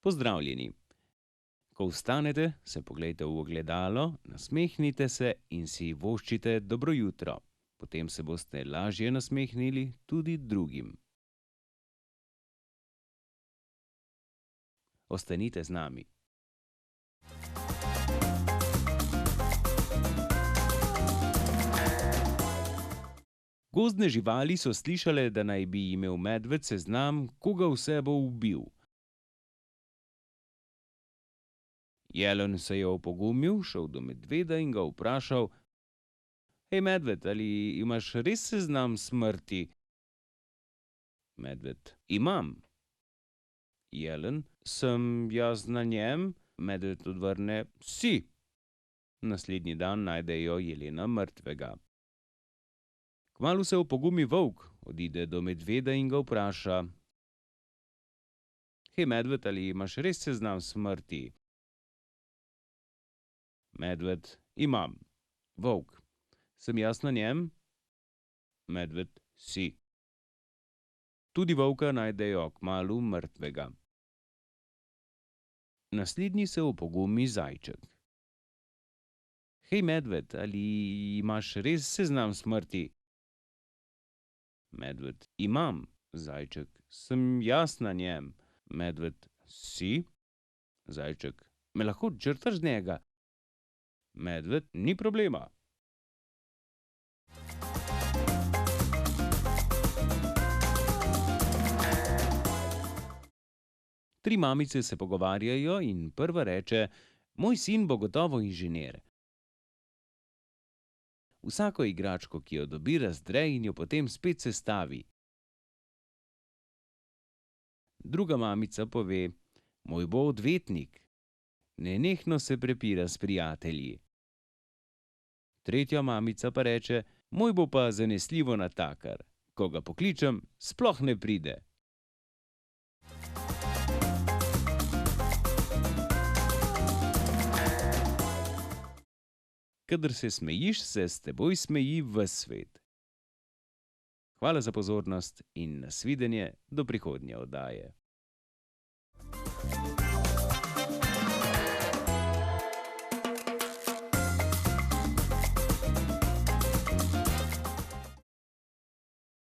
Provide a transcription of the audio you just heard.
Pozdravljeni. Ko vstanete, se poglejte v ogledalo, nasmehnite se in si voščite dobro jutro. Potem se boste lažje nasmehnili tudi drugim. Ostanite z nami. Gozdne živali so slišale, da naj bi imel medved seznam, koga vse bo ubil. Jelen se je opogumil, šel do medveda in ga vprašal: Hej, medved, ali imaš res seznam smrti? Medved: Imam. Jelen: Sem jaz na njem? Medved odvrne: Si. Naslednji dan najdejo jelena mrtvega. Kmalu se opogumi volk, odide do medveda in ga vpraša: Hej, medved, ali imaš res seznam smrti? Medved: Imam. Volk: Sem jaz na njem? Medved: Si. Tudi volka najdejo kmalu mrtvega. Naslednji se opogumi zajček. Hej, medved, ali imaš res seznam smrti? Medved: Imam. Zajček: Sem jaz na njem? Medved: Si. Zajček: Me lahko črtaš z njega? Medved: Ni problema. Tri mamice se pogovarjajo in prva reče: Moj sin bo gotovo inženir. Vsako igračko, ki jo dobi, razdre in jo potem spet sestavi. Druga mamica pove: Moj bo odvetnik. Nenehno se prepira s prijatelji. Tretja mamica pa reče: Moj bo pa zanesljivo natakar. Ko ga pokličem, sploh ne pride. Kadar se smejiš, se s teboj smeji ves svet. Hvala za pozornost in nasvidenje do prihodnje oddaje.